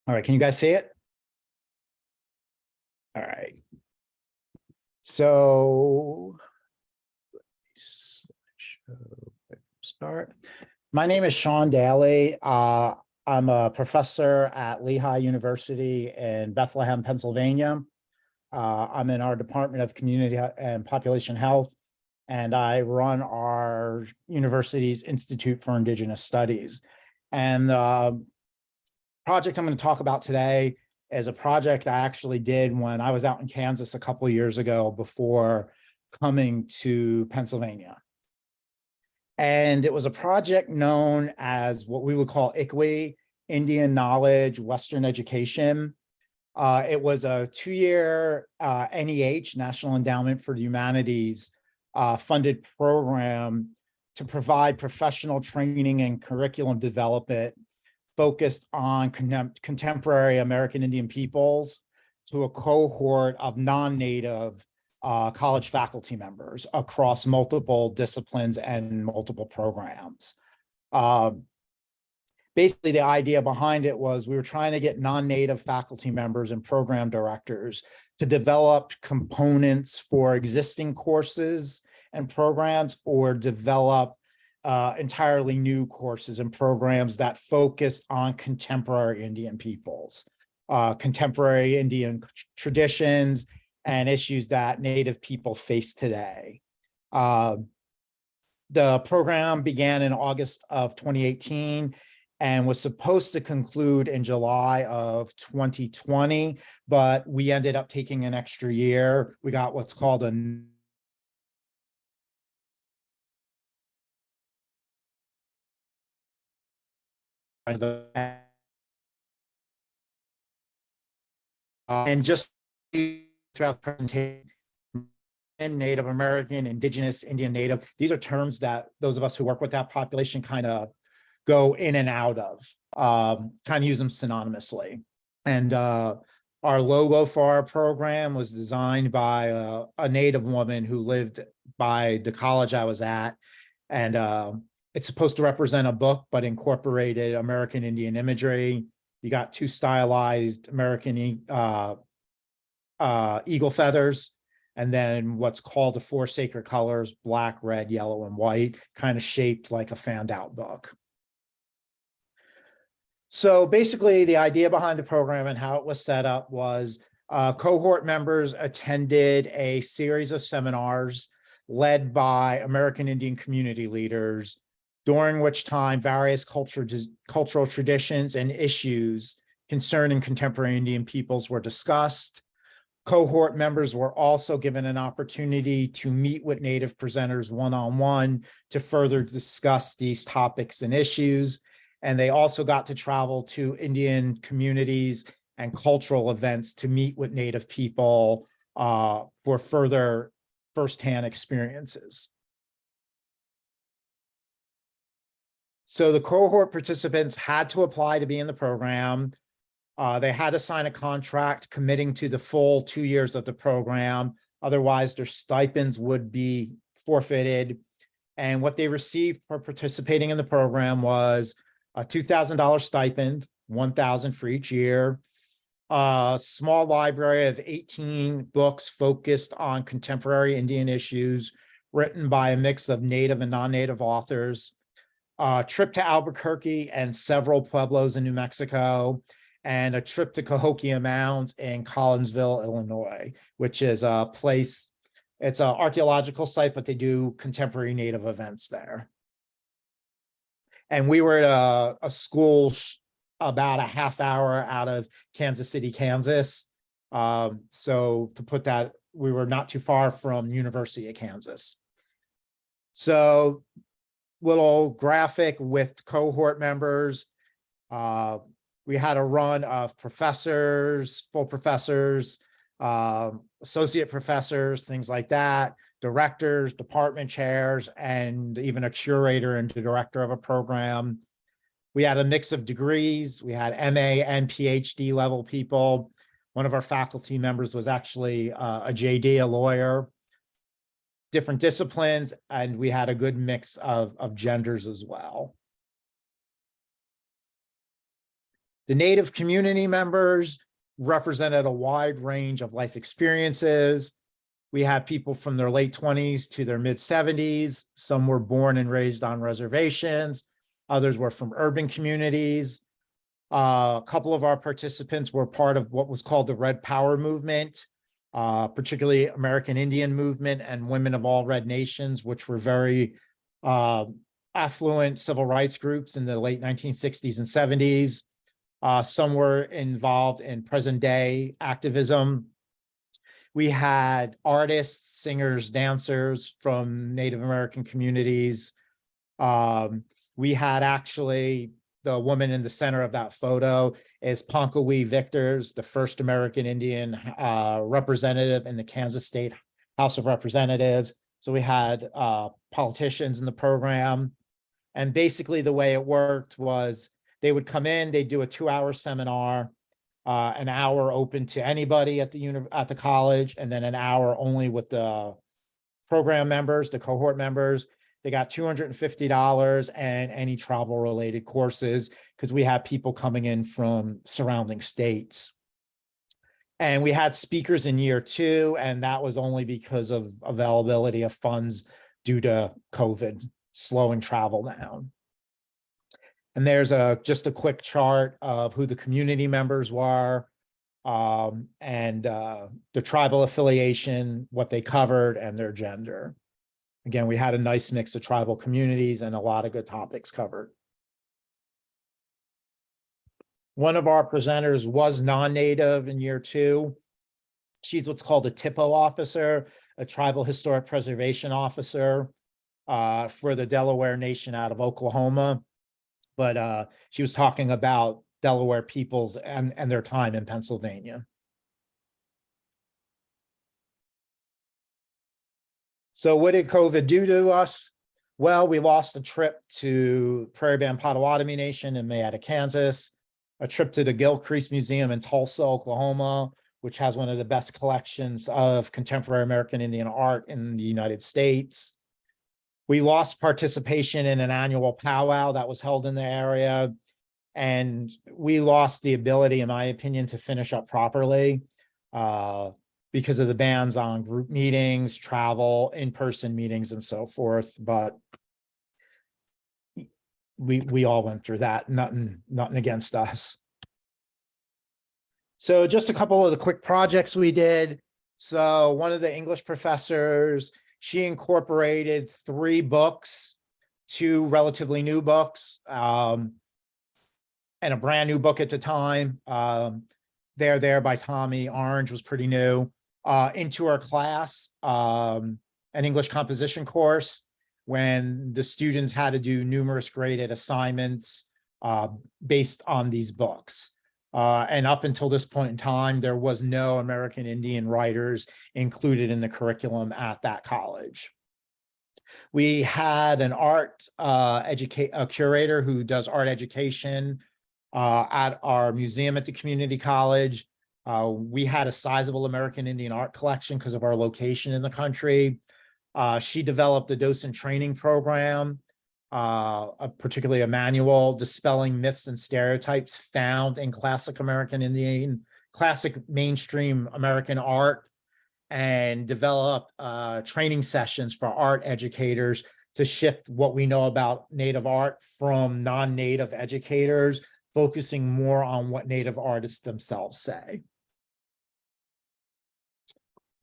All right, can you guys see it? All right. So, start. My name is Sean Daley. I'm a professor at Lehigh University in Bethlehem, Pennsylvania. I'm in our Department of Community and Population Health, and I run our university's Institute for Indigenous Studies. And the project I'm going to talk about today is a project I actually did when I was out in Kansas a couple of years ago before coming to Pennsylvania. And it was a project known as what we would call IKWE, Indian Knowledge, Western Education. It was a 2-year NEH, National Endowment for the Humanities, funded program to provide professional training and curriculum development focused on contemporary American Indian peoples to a cohort of non-native college faculty members across multiple disciplines and multiple programs. Basically, the idea behind it was we were trying to get non-native faculty members and program directors to develop components for existing courses and programs, or develop entirely new courses and programs that focused on contemporary Indian peoples, contemporary Indian traditions, and issues that Native people face today. The program began in August of 2018 and was supposed to conclude in July of 2020, but we ended up taking an extra year. We got what's called a and just throughout the presentation, Native American, Indigenous, Indian Native, these are terms that those of us who work with that population kind of go in and out of, kind of use them synonymously. And our logo for our program was designed by a Native woman who lived by the college I was at. And it's supposed to represent a book, but incorporated American Indian imagery. You got 2 stylized American eagle feathers, and then what's called the 4 sacred colors, black, red, yellow, and white, kind of shaped like a fanned out book. So basically, the idea behind the program and how it was set up was cohort members attended a series of seminars led by American Indian community leaders, during which time various cultural traditions and issues concerning contemporary Indian peoples were discussed. Cohort members were also given an opportunity to meet with Native presenters one-on-one to further discuss these topics and issues. And they also got to travel to Indian communities and cultural events to meet with Native people for further firsthand experiences. So the cohort participants had to apply to be in the program. They had to sign a contract committing to the full 2 years of the program. Otherwise, their stipends would be forfeited. And what they received for participating in the program was a $2,000 stipend, $1,000 for each year, a small library of 18 books focused on contemporary Indian issues, written by a mix of Native and non-Native authors, a trip to Albuquerque and several pueblos in New Mexico, and a trip to Cahokia Mounds in Collinsville, Illinois, which is a place, it's an archaeological site, but they do contemporary Native events there. And we were at a school about a half hour out of Kansas City, Kansas. So to put that, we were not too far from University of Kansas. So little graphic with cohort members. We had a run of professors, full professors, associate professors, things like that, directors, department chairs, and even a curator and director of a program. We had a mix of degrees. We had MA and PhD level people. One of our faculty members was actually a JD, a lawyer, different disciplines, and we had a good mix of genders as well. The Native community members represented a wide range of life experiences. We had people from their late 20s to their mid 70s. Some were born and raised on reservations. Others were from urban communities. A couple of our participants were part of what was called the Red Power movement, particularly American Indian movement and Women of All Red Nations, which were very affluent civil rights groups in the late 1960s and 70s. Some were involved in present day activism. We had artists, singers, dancers from Native American communities. We had actually the woman in the center of that photo is IKWE Victors, the first American Indian representative in the Kansas State House of Representatives. So we had politicians in the program. And basically the way it worked was they would come in, they'd do a 2-hour seminar, an hour open to anybody at the college, and then an hour only with the program members, the cohort members. They got $250 and any travel related courses because we had people coming in from surrounding states. And we had speakers in year 2, and that was only because of availability of funds due to COVID slowing travel down. And there's just a quick chart of who the community members were, and the tribal affiliation, what they covered, and their gender. Again, we had a nice mix of tribal communities and a lot of good topics covered. One of our presenters was non-native in year 2. She's what's called a TIPO officer, a tribal historic preservation officer for the Delaware Nation out of Oklahoma. But she was talking about Delaware peoples and their time in Pennsylvania. So what did COVID do to us? Well, we lost a trip to Prairie Band Potawatomi Nation in Mayetta, Kansas, a trip to the Gilcrease Museum in Tulsa, Oklahoma, which has one of the best collections of contemporary American Indian art in the United States. We lost participation in an annual powwow that was held in the area, and we lost the ability, in my opinion, to finish up properly because of the bans on group meetings, travel, in-person meetings, and so forth. But we all went through that. Nothing against us. So just a couple of the quick projects we did. So one of the English professors, she incorporated 3 books, 2 relatively new books, and a brand new book at the time. There by Tommy Orange was pretty new, into our class, an English composition course, when the students had to do numerous graded assignments based on these books. And up until this point in time, there was no American Indian writers included in the curriculum at that college. We had an art curator who does art education at our museum at the community college. We had a sizable American Indian art collection because of our location in the country. She developed a docent training program, particularly a manual dispelling myths and stereotypes found in classic American Indian, classic mainstream American art, and developed training sessions for art educators to shift what we know about Native art from non-Native educators, focusing more on what Native artists themselves say.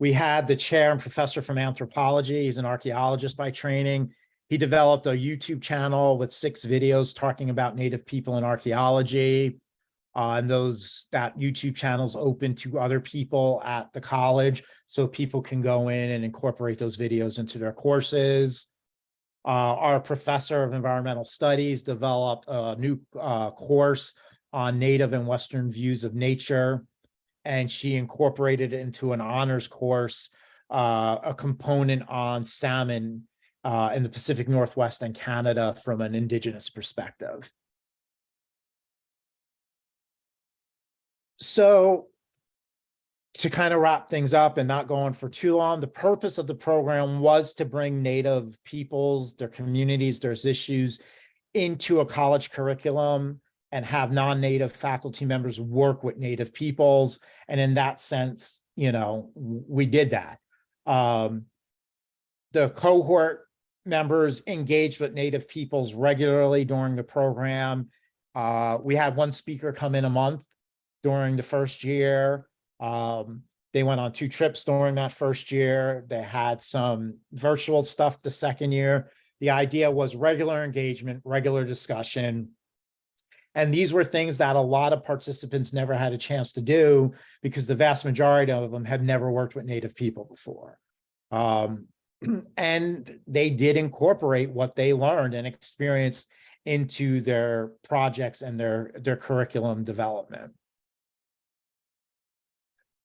We had the chair and professor from anthropology. He's an archaeologist by training. He developed a YouTube channel with 6 videos talking about Native people and archaeology. And that YouTube channel is open to other people at the college, so people can go in and incorporate those videos into their courses. Our professor of environmental studies developed a new course on Native and Western views of nature, and she incorporated it into an honors course, a component on salmon in the Pacific Northwest and Canada from an Indigenous perspective. So to kind of wrap things up and not go on for too long, the purpose of the program was to bring Native peoples, their communities, their issues into a college curriculum. and have non-native faculty members work with native peoples. And in that sense, you know, we did that. The cohort members engaged with native peoples regularly during the program. We had one speaker come in a month during the first year. They went on 2 trips during that first year. They had some virtual stuff the second year. The idea was regular engagement, regular discussion. And these were things that a lot of participants never had a chance to do because the vast majority of them had never worked with native people before. And they did incorporate what they learned and experienced into their projects and their curriculum development.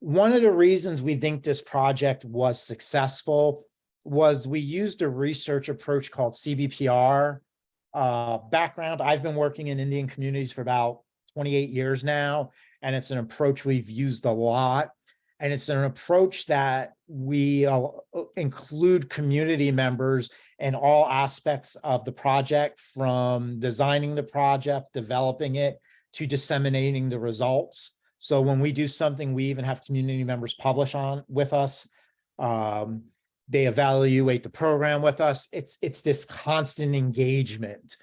One of the reasons we think this project was successful was we used a research approach called CBPR. Background, I've been working in Indian communities for about 28 years now, and it's an approach we've used a lot. And it's an approach that we include community members in all aspects of the project, from designing the project, developing it, to disseminating the results. So when we do something, we even have community members publish on with us. They evaluate the program with us. It's this constant engagement.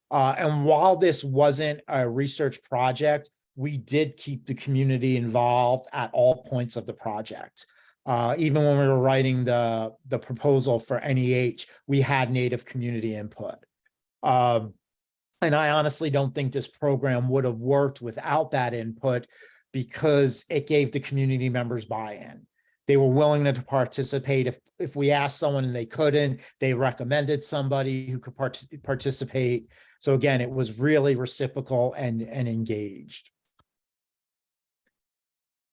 And while this wasn't a research project, we did keep the community involved at all points of the project. Even when we were writing the proposal for NEH, we had Native community input. And I honestly don't think this program would have worked without that input, because it gave the community members buy-in. They were willing to participate. If we asked someone and they couldn't, they recommended somebody who could participate. So again, it was really reciprocal and engaged.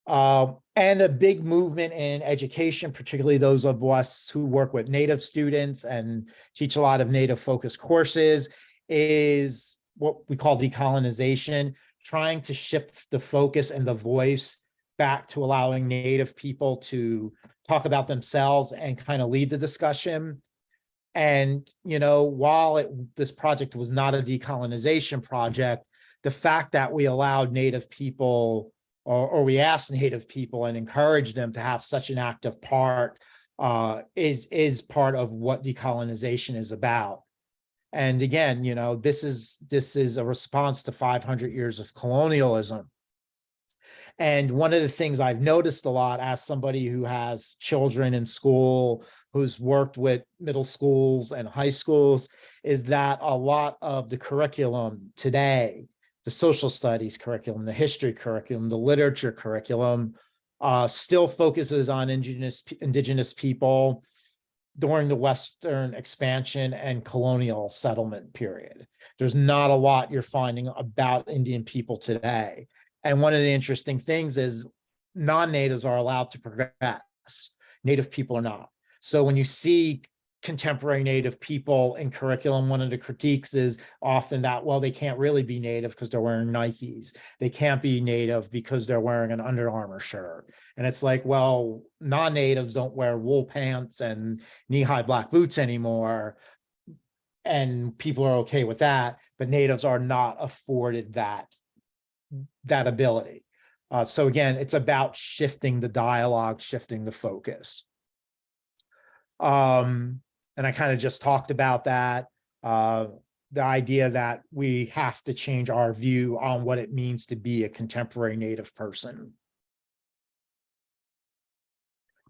And a big movement in education, particularly those of us who work with Native students and teach a lot of Native focused courses, is what we call decolonization, trying to shift the focus and the voice back to allowing Native people to talk about themselves and kind of lead the discussion. And, you know, while this project was not a decolonization project, the fact that we allowed Native people, or we asked Native people and encouraged them to have such an active part, is part of what decolonization is about. And again, you know, this is a response to 500 years of colonialism. And one of the things I've noticed a lot as somebody who has children in school, who's worked with middle schools and high schools, is that a lot of the curriculum today, the social studies curriculum, the history curriculum, the literature curriculum, still focuses on indigenous people during the Western expansion and colonial settlement period. There's not a lot you're finding about Indian people today. And one of the interesting things is non-natives are allowed to progress. Native people are not. So when you see contemporary Native people in curriculum, one of the critiques is often that, well, they can't really be Native because they're wearing Nikes. They can't be Native because they're wearing an Under Armour shirt. And it's like, well, non-Natives don't wear wool pants and knee-high black boots anymore. And people are okay with that, but Natives are not afforded that ability. So again, it's about shifting the dialogue, shifting the focus. And I kind of just talked about that, the idea that we have to change our view on what it means to be a contemporary Native person.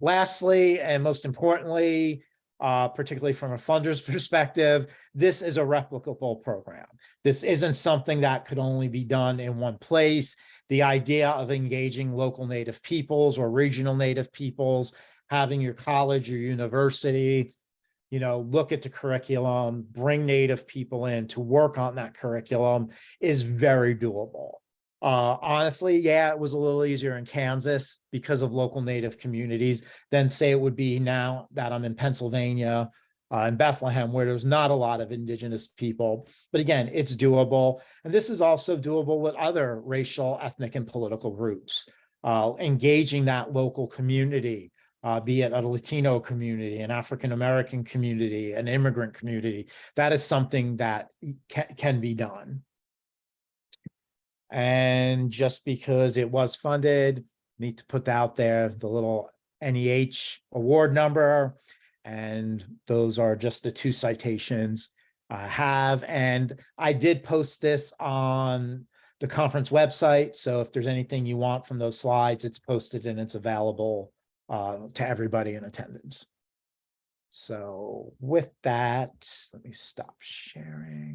Lastly, and most importantly, particularly from a funder's perspective, this is a replicable program. This isn't something that could only be done in one place. The idea of engaging local Native peoples or regional Native peoples, having your college or university, you know, look at the curriculum, bring Native people in to work on that curriculum, is very doable. Honestly, yeah, it was a little easier in Kansas because of local Native communities than say it would be now that I'm in Pennsylvania, in Bethlehem, where there's not a lot of indigenous people. But again, it's doable. And this is also doable with other racial, ethnic, and political groups, engaging that local community, be it a Latino community, an African-American community, an immigrant community. That is something that can be done. And just because it was funded, need to put out there the little NEH award number. And those are just the 2 citations I have. And I did post this on the conference website. So if there's anything you want from those slides, it's posted and it's available to everybody in attendance. So with that, let me stop sharing.